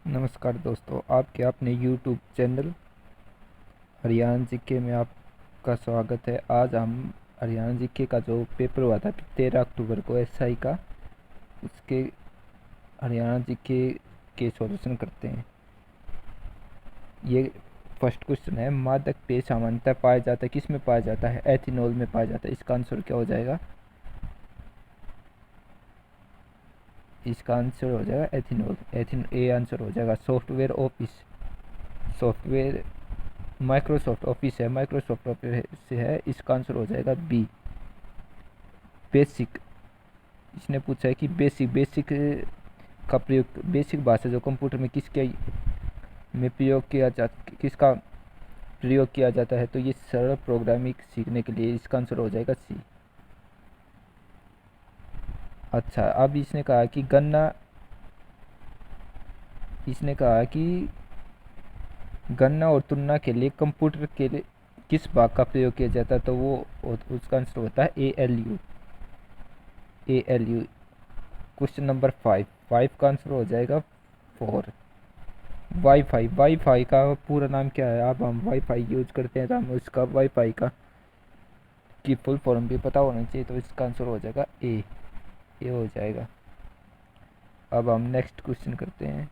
नमस्कार दोस्तों, आपके अपने यूट्यूब चैनल हरियाणा जीके में आपका स्वागत है। आज हम हरियाणा जीके का जो पेपर हुआ था 13 अक्टूबर को एसआई का, उसके हरियाणा जीके के सॉल्यूशन करते हैं। ये फर्स्ट क्वेश्चन है, मादक पेय सामान्यतः पाया जाता है किस में पाया जाता है? एथेनॉल में पाया जाता है। इसका आंसर क्या हो जाएगा? इसका आंसर हो जाएगा एथेनॉल। ए आंसर हो जाएगा। Software office, software Microsoft office है, माइक्रोसॉफ्ट ऑफिस है। इसका आंसर हो जाएगा बी। बेसिक, इसने पूछा है कि बेसिक का प्रयोग, बेसिक भाषा जो कंप्यूटर में किसके में प्रयोग किया जाता, किसका प्रयोग किया जाता है? तो ये सरल प्रोग्रामिंग सीखने के लिए। इसका आंसर हो जाएगा सी। अच्छा, अब इसने कहा कि गणना और तुलना के लिए कंप्यूटर के लिए किस भाग का प्रयोग किया जाता है? तो वो उसका आंसर होता है A L U. Question number 5 का आंसर हो जाएगा 4। वाईफाई का पूरा नाम क्या है? अब हम वाईफाई यूज करते हैं तो हमें उसका वाईफाई का की फुल फॉर्म भी पता होना चाहिए। तो इसका आंसर हो जाएगा ए हो जाएगा। अब हम नेक्स्ट क्वेश्चन करते हैं।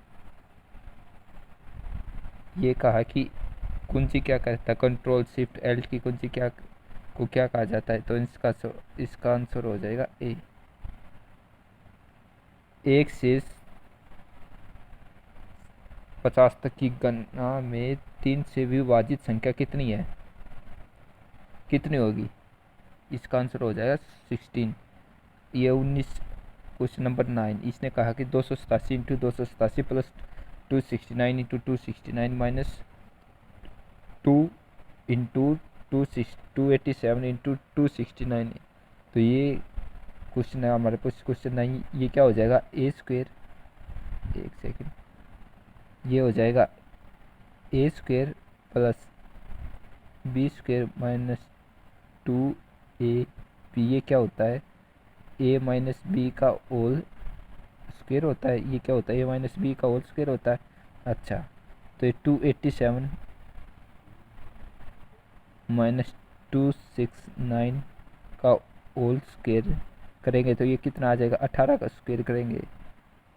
ये कहा कि कुंजी क्या कहता है? कंट्रोल शिफ्ट एल्ट की कुंजी क्या कहा जाता है? तो इसका आंसर हो जाएगा ए। एक से 50 तक की गणना में 3 से विभाजित संख्या कितनी होगी? इसका आंसर हो जाएगा 16। ये 19। क्वेश्चन नंबर 9, इसने कहा कि 287 into 287 plus 269 into 269 minus 2 into 287 into 269। तो ये क्वेश्चन है हमारे पास। क्वेश्चन 9 ये क्या हो जाएगा? ए स्क्वेयर, एक सेकेंड, ये हो जाएगा A square plus B square minus 2ab। ये क्या होता है? ए माइनस बी का होल स्क्वेयर होता है। ये क्या होता है? ए माइनस बी का होल स्क्वेयर होता है। अच्छा, तो ये 287 माइनस 269 का होल स्क्वेयर करेंगे तो ये कितना आ जाएगा? 18 का स्क्वेयर करेंगे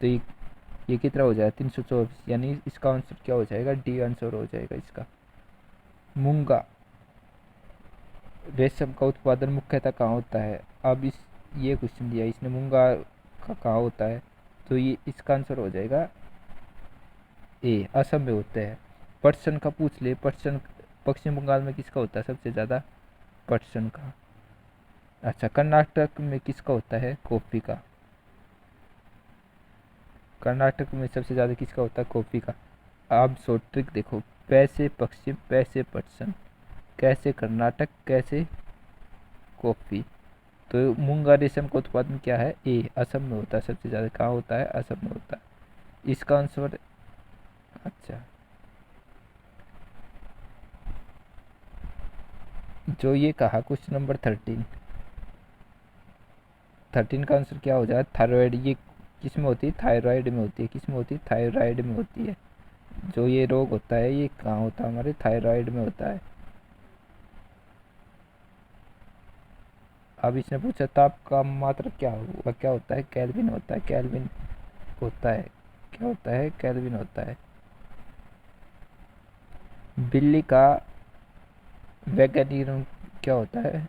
तो ये कितना हो जाएगा? 324। यानी इसका आंसर क्या हो जाएगा? डी आंसर हो जाएगा इसका। मूंगा, रेशम का उत्पादन मुख्यतः कहाँ होता है? अब ये क्वेश्चन दिया इसने, मूंगा का कहाँ होता है? तो ये इसका आंसर हो जाएगा ए, असम में होता है। पटसन का पूछ ले, पटसन पश्चिम बंगाल में किसका होता है सबसे ज़्यादा? पटसन का। अच्छा, कर्नाटक में किसका होता है? कॉफ़ी का। कर्नाटक में सबसे ज़्यादा किसका होता है? कॉफ़ी का। आप शॉर्ट ट्रिक देखो, पैसे पश्चिम, पैसे पटसन, कैसे कर्नाटक, कैसे कॉफ़ी। तो मूंगा रेशम का उत्पादन क्या है? ए, असम में होता है सबसे ज़्यादा। कहाँ होता है? असम में होता है। इसका आंसर, अच्छा, जो ये कहा क्वेश्चन नंबर 13 का आंसर क्या हो जाए? थायराइड। ये किस में होती है? थायराइड में होती है। किस में होती है? थायराइड में होती है। जो ये रोग होता है ये कहाँ होता है? हमारे थायराइड में होता है। अब इसने पूछा ताप का मात्रक क्या होता है? केल्विन होता है। केल्विन होता है। क्या होता है? केल्विन होता है। बिल्ली का वैज्ञानिक नाम क्या होता है?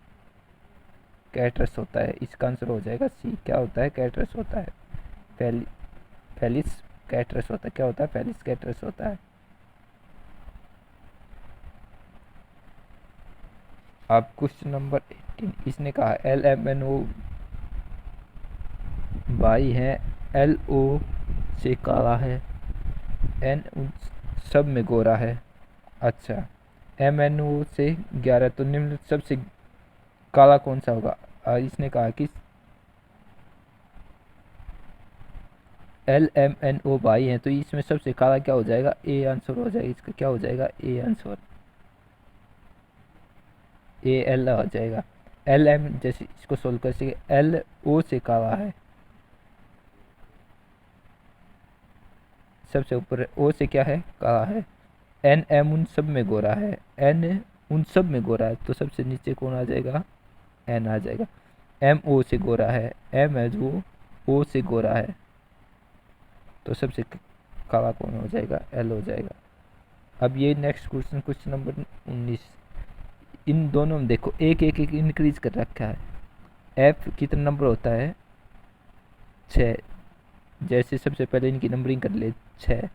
कैटरस होता है। इसका आंसर हो जाएगा सी। क्या होता है? कैटरस होता है। फेलिस कैटरस होता है। क्या होता है? फेलिस कैटरस होता है। अब क्वेश्चन नंबर 18, इसने कहा LMNO भाई है, LO से काला है, N उन सब में गोरा है। अच्छा, MNO से 11, तो निम्न सबसे काला कौन सा होगा? इसने कहा कि LMNO भाई हैं तो इसमें सबसे काला क्या हो जाएगा? ए आंसर हो जाएगा इसका। क्या हो जाएगा? ए आंसर, AL हो जाएगा। LM जैसे इसको सोल्व कर सके, LO से काला है। सबसे ऊपर ओ से क्या है, काला है। एन एम उन सब में गोरा है, एन उन सब में गोरा है, तो सबसे नीचे कौन आ जाएगा, एन आ जाएगा। एम ओ से गोरा है, एम है जो ओ से गोरा है, तो सबसे काला कौन हो जाएगा, एल हो जाएगा। अब ये नेक्स्ट क्वेश्चन, क्वेश्चन नंबर 19। इन दोनों में देखो एक एक एक इंक्रीज कर रखा है। एफ कितना नंबर होता है, 6। जैसे सबसे पहले इनकी नंबरिंग कर ले 6,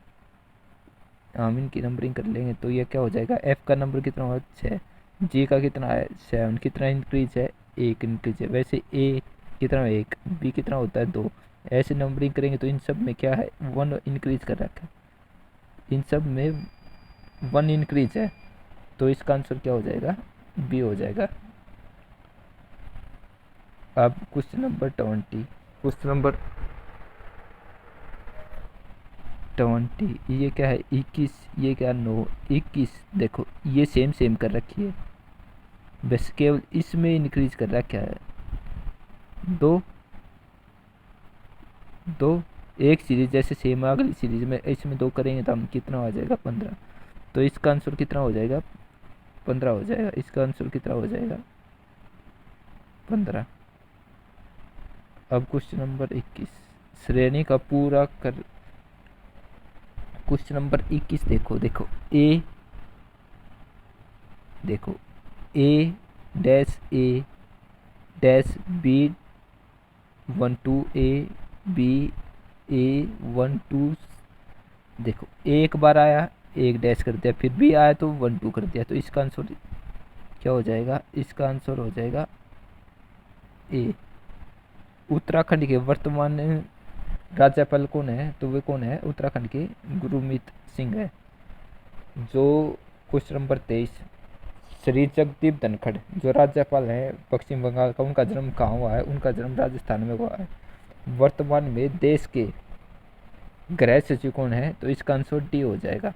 हम इनकी नंबरिंग कर लेंगे तो ये क्या हो जाएगा, एफ का नंबर कितना होगा 6, जी का कितना है 7, कितना इंक्रीज है, 1 इंक्रीज है। वैसे ए कितना है 1, बी कितना होता है 2। ऐसे नंबरिंग करेंगे तो इन सब में क्या है 1 इंक्रीज कर रखा है, इन सब में 1 इंक्रीज है, तो इसका आंसर क्या हो जाएगा, बी हो जाएगा। अब क्वेश्चन नंबर 20, क्वेश्चन नंबर 20, ये क्या है 21, ये क्या 9, 21। देखो ये सेम सेम कर रखी है, बस केवल इसमें इंक्रीज कर रखा है 2 2। एक सीरीज जैसे सेम अगली सीरीज में इसमें 2 करेंगे तो हम कितना हो जाएगा 15, तो इसका आंसर कितना हो जाएगा 15 हो जाएगा। इसका आंसर कितना हो जाएगा 15। अब क्वेश्चन नंबर 21, श्रेणी का पूरा कर। क्वेश्चन नंबर 21 देखो देखो ए, देखो ए डैश बी 1 2 ए बी ए 1 2। देखो एक बार आया, एक डैश कर दिया, फिर भी आया तो 1 2 कर दिया, तो इसका आंसर क्या हो जाएगा, इसका आंसर हो जाएगा ए। उत्तराखंड के वर्तमान राज्यपाल कौन है, तो वे कौन है, उत्तराखंड के गुरमीत सिंह है। जो क्वेश्चन नंबर 23, श्री जगदीप धनखड़ जो राज्यपाल है पश्चिम बंगाल का, उनका जन्म कहाँ हुआ है, उनका जन्म राजस्थान में हुआ है। वर्तमान में देश के गृह सचिव कौन है, तो इसका आंसर डी हो जाएगा,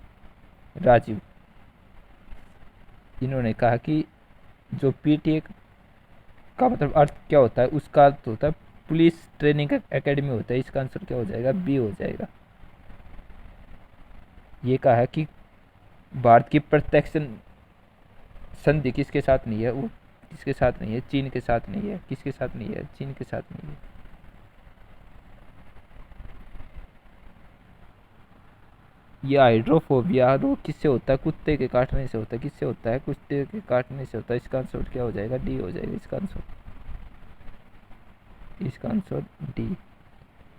राजीव। इन्होंने कहा कि जो पीटीए का मतलब अर्थ क्या होता है, उसका अर्थ होता है पुलिस ट्रेनिंग एकेडमी होता है, इसका आंसर क्या हो जाएगा, बी हो जाएगा। ये कहा है कि भारत की प्रत्यक्ष संधि किसके साथ नहीं है, वो किसके साथ नहीं है, चीन के साथ नहीं है, किसके साथ नहीं है, चीन के साथ नहीं है। ये हाइड्रोफोबिया रोग किससे होता है, कुत्ते के काटने से होता है, किससे होता है, कुत्ते के काटने से होता है। इसका आंसर क्या हो जाएगा, डी हो जाएगा इसका आंसर, इसका आंसर डी।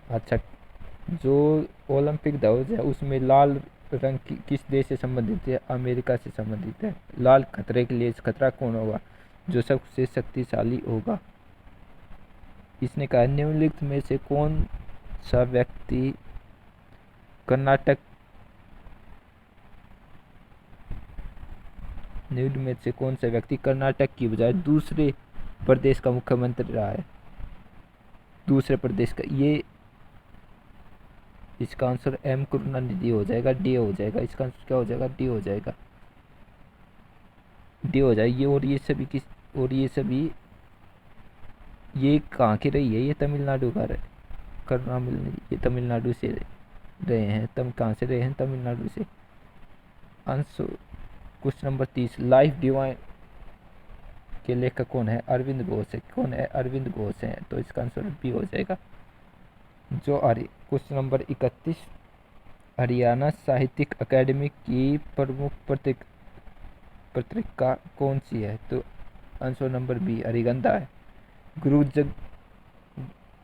अच्छा, जो ओलंपिक ध्वज है उसमें लाल रंग किस देश से संबंधित है, अमेरिका से संबंधित है। लाल खतरे के लिए खतरा कौन होगा, जो सबसे शक्तिशाली होगा। इसने कहा निम्नलिखित में से कौन सा व्यक्ति कर्नाटक, निम्न में से कौन सा व्यक्ति कर्नाटक की बजाय दूसरे प्रदेश का मुख्यमंत्री रहा है, दूसरे प्रदेश का। ये इसका आंसर एम करुणानिधि हो जाएगा, डी हो जाएगा। इसका आंसर क्या हो जाएगा, डी हो जाएगा, डी हो जाएगा। ये और ये सभी किस, और ये सभी ये कहाँ की रही है, ये तमिलनाडु का करुणानिधि, ये तमिलनाडु से रहे हैं। तम कहाँ से रहे हैं, तमिलनाडु से। Answer question number 30, life divine के लेखक कौन है, अरविंद घोष है। कौन है, अरविंद घोष है, तो इसका आंसर बी हो जाएगा। जो क्वेश्चन नंबर 31, हरियाणा साहित्यिक अकादमी की प्रमुख पत्रिका कौन सी है, तो आंसर नंबर बी हरिगंधा है। गुरु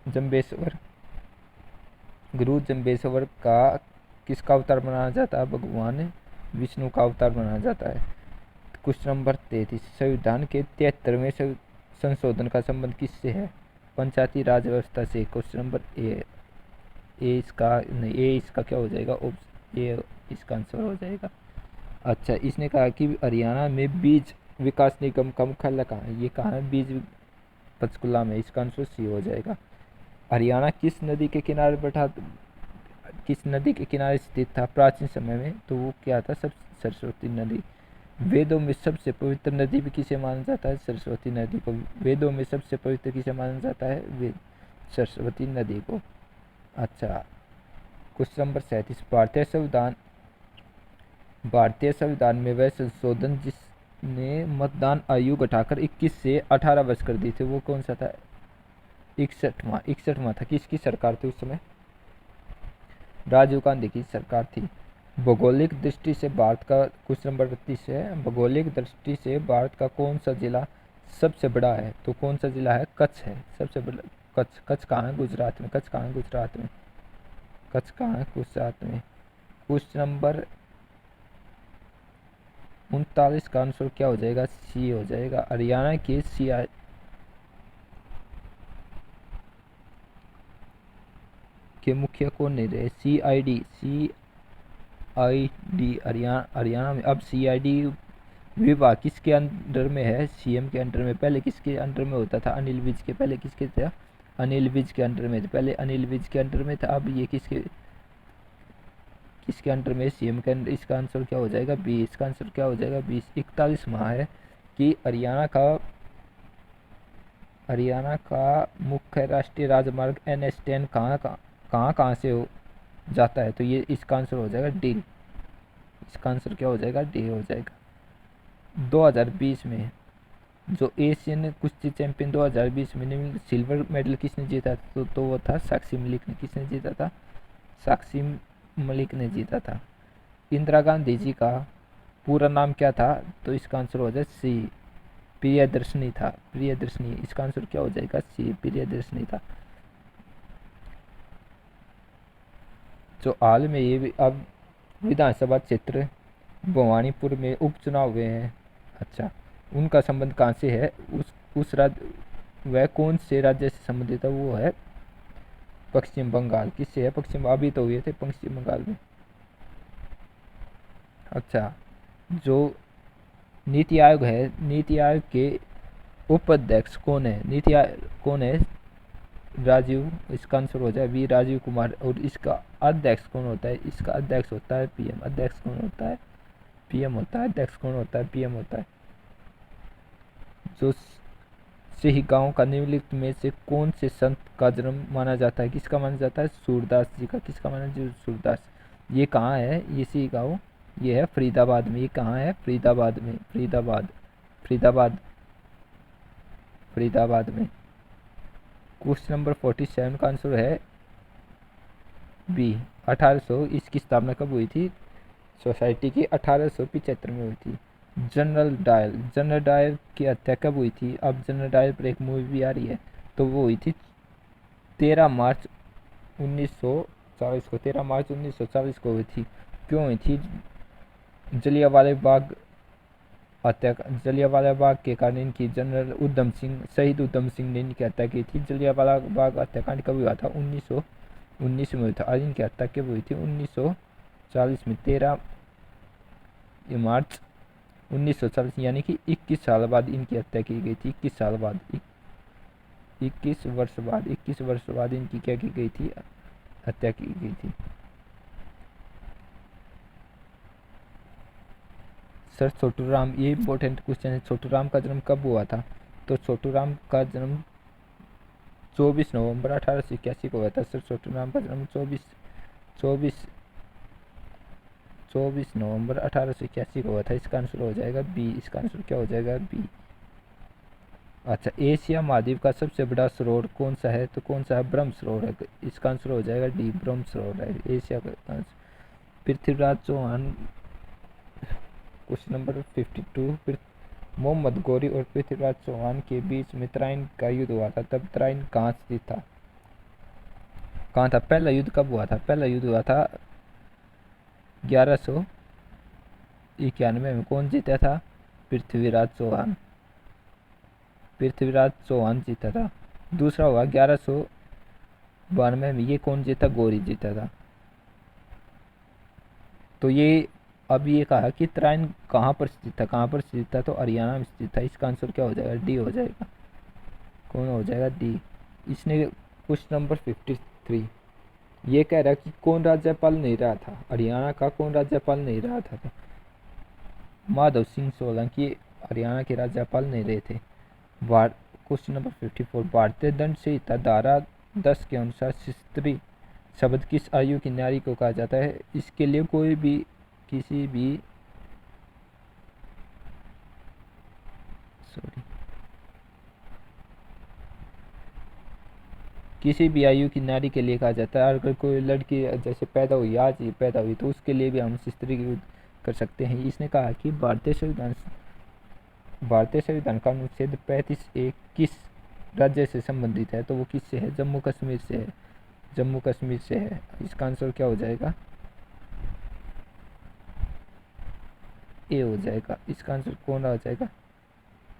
जम्बेश्वर, गुरु जम्बेश्वर का किसका अवतार बनाया जाता है, भगवान विष्णु का अवतार बनाया जाता है। क्वेश्चन नंबर 33, संविधान के 73वें संशोधन का संबंध किससे है, पंचायती राज व्यवस्था से। क्वेश्चन नंबर ए इसका नहीं, ए इसका क्या हो जाएगा, ए इसका आंसर हो जाएगा। अच्छा, इसने कहा कि हरियाणा में बीज विकास निगम का मुख्यालय कहाँ है, ये कहाँ है, बीज पंचकुला में। इसका आंसर सी हो जाएगा। हरियाणा किस नदी के किनारे किस नदी के किनारे स्थित था प्राचीन समय में, तो वो क्या था, सब सरस्वती नदी। वेदों में सबसे पवित्र नदी भी किसे माना जाता है, सरस्वती नदी को। वेदों में सबसे पवित्र किसे माना जाता है, वेद सरस्वती नदी को। अच्छा, क्वेश्चन नंबर 37, भारतीय संविधान में वह संशोधन जिसने मतदान आयु घटाकर 21 से 18 वर्ष कर दी थी वो कौन सा था? 61वां था। किसकी सरकार थी उस समय? राजीव गांधी की सरकार थी। भौगोलिक दृष्टि से भारत का, क्वेश्चन नंबर 32 है, भौगोलिक दृष्टि से भारत का कौन सा जिला सबसे बड़ा है? तो कौन सा जिला है? कच्छ है सबसे बड़ा। कच्छ कहाँ है? गुजरात में। कच्छ कहाँ है? गुजरात में। कच्छ कहाँ है? गुजरात में। क्वेश्चन नंबर 39 का आंसर क्या हो जाएगा? सी हो जाएगा। हरियाणा के CI के मुखिया कौन नहीं रहे? CID हरियाणा में अब CID विभाग किसके अंडर में है? CM के अंडर में। पहले किसके अंडर में होता था? अनिल विज के। पहले किसके था? अनिल विज के अंडर में। पहले अनिल विज के अंडर में था, अब ये किसके अंडर में? CM के अंडर। इसका आंसर क्या हो जाएगा? 20। इसका आंसर क्या हो जाएगा? 20। 41 माह है कि हरियाणा का मुख्य राष्ट्रीय राजमार्ग NH10 कहाँ से हो जाता है? तो ये इसका आंसर हो जाएगा डी। इसका आंसर क्या हो जाएगा? डी हो जाएगा। 2020 में जो एशियन कुश्ती चैंपियन 2020 में सिल्वर मेडल किसने जीता? तो वो था साक्षी मलिक ने। किसने जीता था? साक्षी मलिक ने जीता था। इंदिरा गांधी जी का पूरा नाम क्या था? तो इसका आंसर हो जाए सी, प्रियदर्शनी था। प्रियदर्शनी। इसका आंसर क्या हो जाएगा? सी, प्रियदर्शनी था। जो हाल में ये अब विधानसभा क्षेत्र भवानीपुर में उपचुनाव हुए हैं, अच्छा, उनका संबंध कहाँ से है? उस राज्य, वह कौन से राज्य से संबंधित है? वो है पश्चिम बंगाल। किससे है? पश्चिम, अभी तो हुए थे पश्चिम बंगाल में। अच्छा, जो नीति आयोग है, नीति आयोग के उपाध्यक्ष कौन है? नीति आयोग कौन है? राजीव। इसका आंसर हो जाए बी, राजीव कुमार। और इसका अध्यक्ष कौन होता है? इसका अध्यक्ष होता है PM। अध्यक्ष कौन होता है? PM होता है। अध्यक्ष कौन होता है? PM होता है। जो सिंह गांव का निम्नलिखित में से कौन से संत का जन्म माना जाता है? किसका माना जाता है? सूरदास जी का। किसका माना जाता है? सूरदास। ये कहाँ है? ये सिंह गांव, ये है फरीदाबाद में। ये कहाँ है? फरीदाबाद में। फरीदाबाद में। क्वेश्चन नंबर 47 का आंसर है बी। 1800 इसकी स्थापना कब हुई थी? सोसाइटी की 1875 में हुई थी। जनरल डायल की हत्या कब हुई थी? अब जनरल डायल पर एक मूवी भी आ रही है, तो वो हुई थी 13 मार्च 1940 को। 13 मार्च 1940 को हुई थी। क्यों हुई थी? जलियांवाला बाग के कारण इनकी शहीद उधम सिंह ने इनकी हत्या की थी। जलियांवाला बाग हत्याकांड कब हुआ था? 1919 में हुआ था। आज इनकी हत्या कब हुई थी? 1940 में। 13 मार्च 1940, यानी कि 21 साल बाद इनकी हत्या की गई थी। 21 साल बाद, 21 वर्ष बाद इनकी क्या की गई थी? हत्या की गई थी। सर छोटू राम, ये इंपॉर्टेंट क्वेश्चन है। छोटू राम का जन्म कब हुआ था? तो छोटू राम का जन्म 24 नवंबर 1881 को हुआ था। सर छोटू राम का जन्म 24 नवंबर 1881 को हुआ था। इसका आंसर हो जाएगा बी। इसका आंसर क्या हो जाएगा? बी। अच्छा, एशिया महाद्वीप का सबसे बड़ा सरोवर कौन सा है? तो कौन सा है? ब्रह्म सरोवर है। इसका आंसर हो जाएगा डी, ब्रह्म सरोवर है एशिया का answer. Prithviraj Chauhan, question number 52, Mohammed Ghori और पृथ्वीराज चौहान के बीच में तराइन का युद्ध हुआ था, तब तराइन कहाँ स्थित था? कहाँ था? पहला युद्ध कब हुआ था? पहला युद्ध हुआ था 1191 में। कौन जीता था? पृथ्वीराज चौहान जीता था। दूसरा हुआ 1192 में। ये कौन जीता? गौरी जीता था। तो ये अब ये कहा कि तराइन कहाँ पर स्थित था? कहाँ पर स्थित था? तो हरियाणा में स्थित था। इसका आंसर क्या हो जाएगा? डी हो जाएगा। कौन हो जाएगा? डी। इसने क्वेश्चन नंबर 53, ये कह रहा है कि कौन राज्यपाल नहीं रहा था? हरियाणा का कौन राज्यपाल नहीं रहा था? तो माधव सिंह सोलंकी हरियाणा के राज्यपाल नहीं रहे थे। क्वेश्चन नंबर 54, भारतीय दंड संहिता धारा 10 के अनुसार शब्द किस आयु की नारी को कहा जाता है? इसके लिए कोई भी किसी भी किसी भी आयु की नारी के लिए कहा जाता है। अगर कोई लड़की जैसे पैदा हुई, आज ही पैदा हुई, तो उसके लिए भी हम स्त्री की कर सकते हैं। इसने कहा कि भारतीय संविधान का अनुच्छेद 35(1) किस राज्य से संबंधित है? तो वो किससे है? जम्मू कश्मीर से है। जम्मू कश्मीर से है। इसका आंसर क्या हो जाएगा? ए हो जाएगा। इसका आंसर कौन हो जाएगा?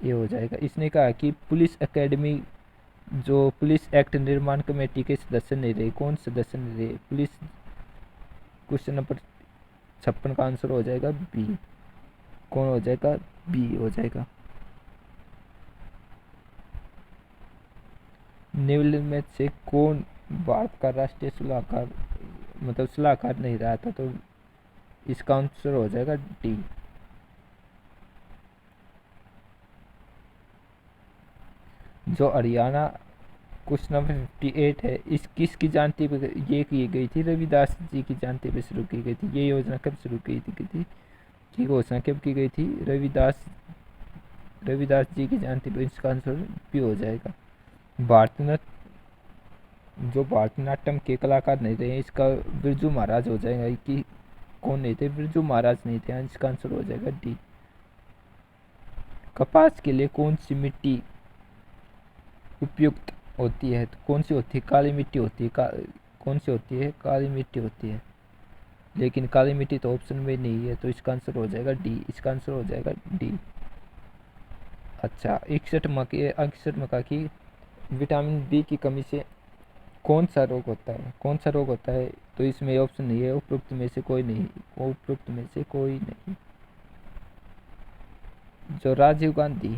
ए हो जाएगा। इसने कहा कि पुलिस एकेडमी जो पुलिस एक्ट निर्माण कमेटी के सदस्य नहीं रहे, कौन सदस्य नहीं रहे? पुलिस, क्वेश्चन नंबर 56 का आंसर हो जाएगा बी। कौन हो जाएगा? बी हो जाएगा। निम्न में से कौन भारत का राष्ट्रीय सलाहकार मतलब सलाहकार नहीं रहा था? तो इसका आंसर हो जाएगा डी। जो हरियाणा क्वेश्चन नंबर 58 है, इस किसकी जयंती पे ये की गई थी? रविदास जी की जयंती पे शुरू की गई थी। ये योजना कब शुरू की थी की घोषणा कब की गई थी? रविदास जी की जयंती पे। इसका आंसर भी हो जाएगा। जो भारतनाट्यम के कलाकार नहीं थे, इसका बिरजू महाराज हो जाएगा। कि कौन नहीं थे? बिरजू महाराज नहीं थे। इसका आंसर हो जाएगा डी। कपास के लिए कौन सी मिट्टी उपयुक्त होती है? तो कौन सी होती है? काली मिट्टी होती है। कौन सी होती है? काली मिट्टी होती है। लेकिन काली मिट्टी तो ऑप्शन में नहीं है, तो इसका आंसर हो जाएगा डी। इसका आंसर हो जाएगा डी। अच्छा, 61 मक्का की विटामिन बी की कमी से कौन सा रोग होता है? कौन सा रोग होता है? तो इसमें ऑप्शन नहीं है। उपरोक्त में से कोई नहीं। उपरोक्त में से कोई नहीं। जो राजीव गांधी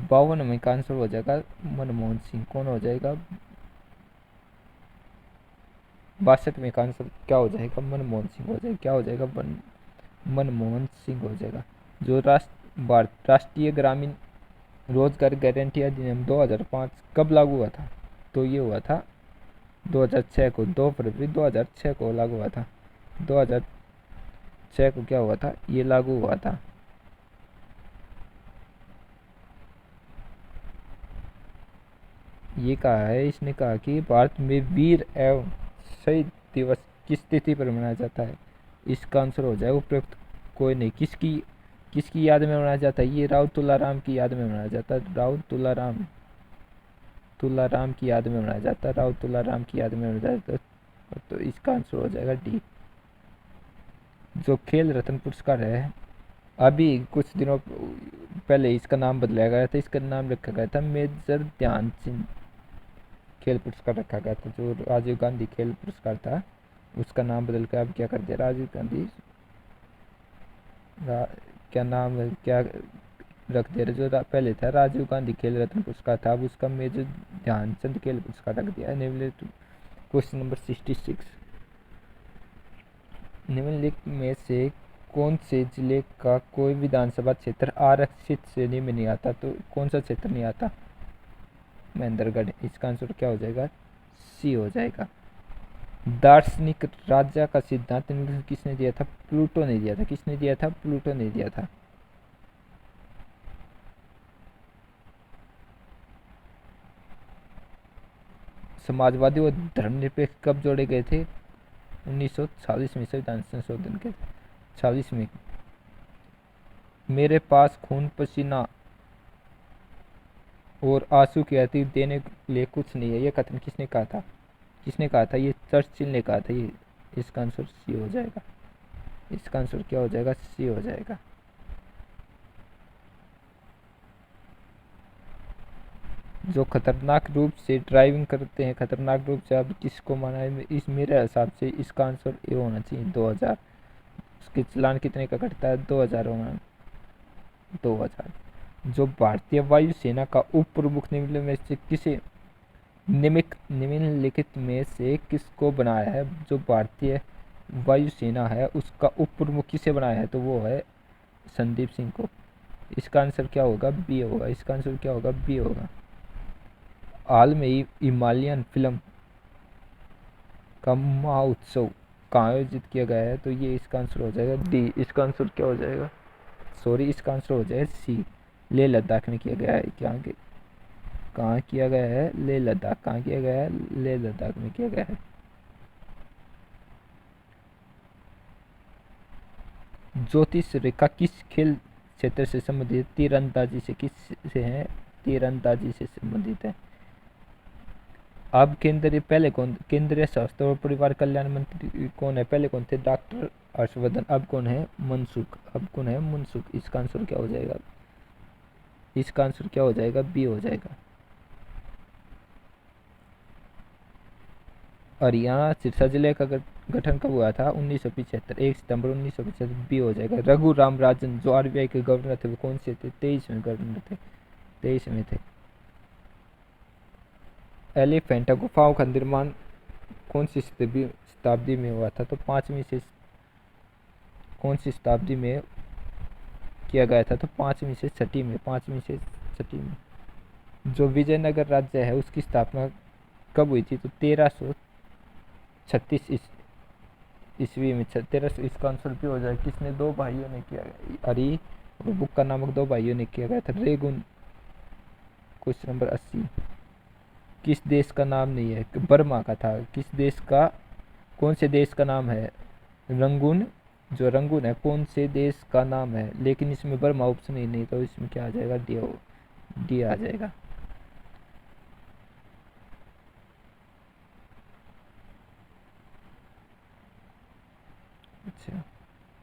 52 में का आंसर हो जाएगा मनमोहन सिंह। कौन हो जाएगा? 62 में का आंसर क्या हो जाएगा? मनमोहन सिंह हो जाएगा। क्या हो जाएगा? मनमोहन सिंह हो जाएगा। जो राष्ट्रीय ग्रामीण रोजगार गारंटी अधिनियम 2005 कब लागू हुआ था? तो ये हुआ था 2006 को, 2 फरवरी 2006 को लागू हुआ था। 2006 को क्या हुआ था? ये लागू हुआ था। ये कहा है, इसने कहा कि भारत में वीर एवं शहीद दिवस किस तिथि पर मनाया जाता है? इसका आंसर हो जाए उपयुक्त कोई नहीं। किसकी याद में मनाया जाता है? ये राव तुलाराम की याद में मनाया जाता है। राव तुलाराम की याद में मनाया जाता है। राव तुलाराम की याद में मनाया जाता है। तो इसका आंसर हो जाएगा डी। जो खेल रत्न पुरस्कार है, अभी कुछ दिनों पहले इसका नाम बदलाया गया था। इसका नाम रखा गया था मेजर ध्यानचंद खेल पुरस्कार रखा गया था। जो राजीव गांधी खेल पुरस्कार था, उसका नाम बदल कर अब क्या कर दिया? राजीव गांधी क्या नाम क्या रख दिया? जो पहले था राजीव गांधी खेल रत्न पुरस्कार था, अब उसका मेजर ध्यानचंद खेल पुरस्कार रख दिया है। क्वेश्चन नंबर 66, निम्नलिखित में से कौन से जिले का कोई विधानसभा क्षेत्र आरक्षित श्रेणी में नहीं आता? तो कौन सा क्षेत्र नहीं आता? महेंद्रगढ़। इसका आंसर क्या हो जाएगा? सी हो जाएगा। दार्शनिक राजा का सिद्धांत किसने दिया था? प्लूटो ने दिया था। किसने दिया था? प्लूटो ने दिया था। समाजवादी और धर्मनिरपेक्ष कब जोड़े गए थे? 1946 में संविधान संशोधन के 46 में। मेरे पास खून पसीना और आंसू की आरती देने के लिए कुछ नहीं है, ये कथन किसने कहा था? किसने कहा था? ये चर्चिल ने कहा था। ये इसका आंसर सी हो जाएगा। इसका आंसर क्या हो जाएगा? सी हो जाएगा। जो खतरनाक रूप से ड्राइविंग करते हैं, खतरनाक रूप से अब किसको माना है? इस मेरे हिसाब से इसका आंसर ए होना चाहिए, 2000। उसके चलान कितने का कटता है? 2000 होना। 2000। जो भारतीय वायुसेना का उप प्रमुख निम्नलिखित में से किसे निम्नलिखित में से किसको बनाया है? जो भारतीय वायुसेना है उसका उप प्रमुख किसे बनाया है? तो वो है संदीप सिंह को। इसका आंसर क्या होगा? बी होगा। इसका आंसर क्या होगा? बी होगा। हाल में ही हिमालयन फिल्म का महोत्सव कहाँ आयोजित किया गया है, तो ये इसका आंसर हो जाएगा डी। इसका आंसर क्या हो जाएगा, सॉरी इसका आंसर हो जाएगा सी, लेह लद्दाख में किया गया है। कहाँ किया गया है, लेह लद्दाख। कहाँ किया गया है, लेह लद्दाख में किया गया है। ज्योतिष रेखा किस खेल क्षेत्र से संबंधित, तीरंदाजी से किस से है, तीरंदाजी से संबंधित है। अब केंद्रीय स्वास्थ्य और परिवार कल्याण मंत्री कौन है, पहले कौन थे, डॉक्टर हर्षवर्धन। अब कौन है, मनसुख। इसका आंसर क्या हो जाएगा, इसका आंसर क्या हो जाएगा, बी हो जाएगा। हरियाणा सिरसा जिले का गठन कब हुआ था, 1975, 1 सितंबर 1975, बी हो जाएगा। रघुराम राजन जो आरबीआई के गवर्नर थे वो कौन से थे, 23वें गवर्नर थे, 23वें थे। एलिफेंटा गुफाओं का निर्माण कौन सी शताब्दी में हुआ था, तो 5वीं से, कौन सी शताब्दी में किया गया था, तो 5वीं से 6वीं में, 5वीं से 6वीं में। जो विजयनगर राज्य है उसकी स्थापना कब हुई थी, तो 1336 ईस्वी में, 1300। इसका आंसर भी हो जाए, किसने, दो भाइयों ने किया, हरि और बुक्का नामक दो भाइयों ने किया गया था, रेगुन। क्वेश्चन नंबर 80, किस देश का नाम नहीं है, बर्मा का था, किस देश का, कौन से देश का नाम है, रंगून, जो रंगून है कौन से देश का नाम है, लेकिन इसमें बर्मा ऑप्शन ही नहीं, तो इसमें क्या आ जाएगा, डी आ जाएगा। अच्छा,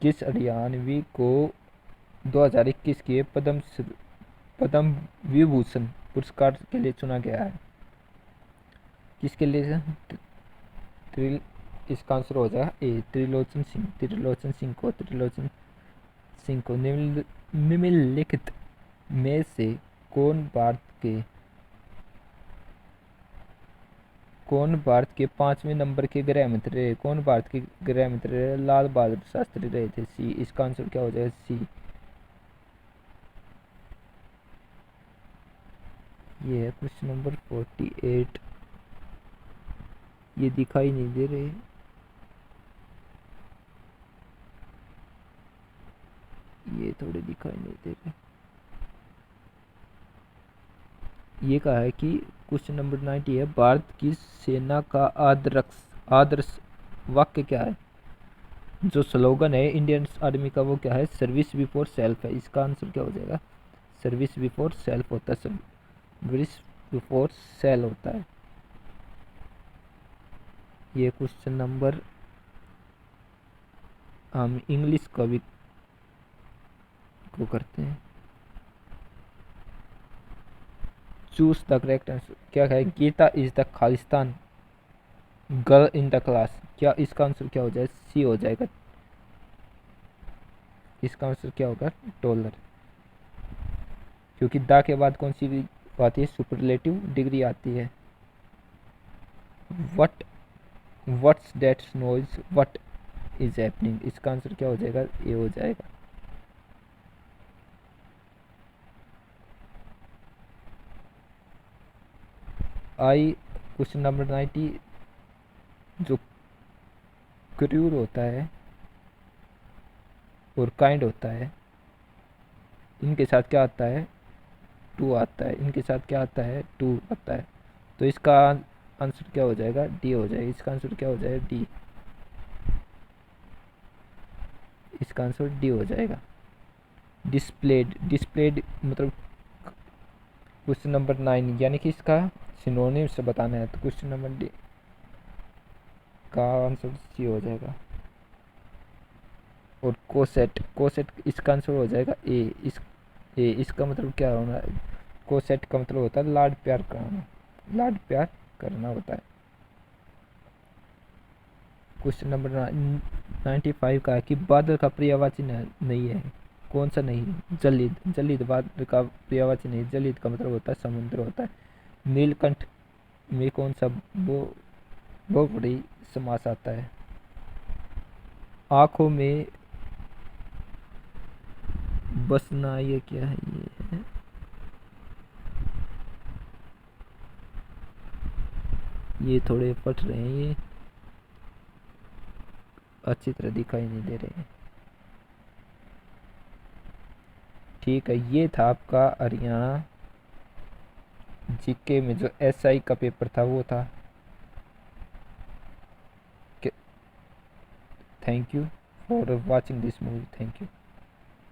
किस हरियाणवी को 2021 के पद्म विभूषण पुरस्कार के लिए चुना गया है, किसके लिए, इसका आंसर हो जाएगा ए, त्रिलोचन सिंह को निम्नलिखित में से कौन भारत के 5वें नंबर के गृह मंत्री रहे, कौन भारत के गृह मंत्री रहे, लाल बहादुर शास्त्री रहे थे, सी। इसका आंसर क्या हो जाएगा, सी। ये है क्वेश्चन नंबर 48, ये दिखाई नहीं दे रहे, ये थोड़े दिखाई नहीं दे रहे। ये कहा है कि क्वेश्चन नंबर 90 है, भारत की सेना का आदर्श वाक्य क्या है, जो स्लोगन है इंडियन आर्मी का वो क्या है, सर्विस बिफोर सेल्फ है। इसका आंसर क्या हो जाएगा, सर्विस बिफोर सेल्फ होता है, सर्विस बिफोर सेल होता है। ये क्वेश्चन नंबर, हम इंग्लिश का भी को करते हैं। चूज द करेक्ट आंसर, क्या है, Geeta is the Khalistan girl in the class. क्या इसका आंसर क्या हो जाएगा, सी हो जाएगा। इसका आंसर क्या होगा, टॉलर, क्योंकि द के बाद कौन सी आती है, सुपरलेटिव डिग्री आती है। What's that noise, what is happening. इसका आंसर क्या हो जाएगा, ए हो जाएगा। आई क्वेश्चन नंबर 90, जो क्रूर होता है और काइंड होता है, इनके साथ क्या आता है, टू आता है, इनके साथ क्या आता है, टू आता है, तो इसका आंसर क्या हो जाएगा, डी हो जाएगा। इसका आंसर क्या हो जाएगा, डी। इसका आंसर डी हो जाएगा। डिस्प्लेड मतलब क्वेश्चन नंबर 9, यानी कि इसका सिनोनिम से बताना है, तो क्वेश्चन नंबर डी का आंसर सी हो जाएगा। और कोसेट इसका आंसर हो जाएगा ए। इसका मतलब क्या होना है, कोसेट का मतलब होता है लाड प्यार करना होता है। क्वेश्चन नंबर 95 का है कि बादल का पर्यायवाची नहीं है, कौन सा नहीं, जलिद बादल का पर्यायवाची नहीं, जलिद का मतलब होता है समुद्र होता है। नीलकंठ में कौन सा बहुत बड़ी समास आता है, आंखों में बसना, ये क्या है, ये है ये थोड़े फट रहे हैं, ये अच्छी तरह दिखाई नहीं दे रहे हैं। ठीक है, ये था आपका हरियाणा जीके में जो एसआई का पेपर था वो था। Thank you for watching this movie, thank you.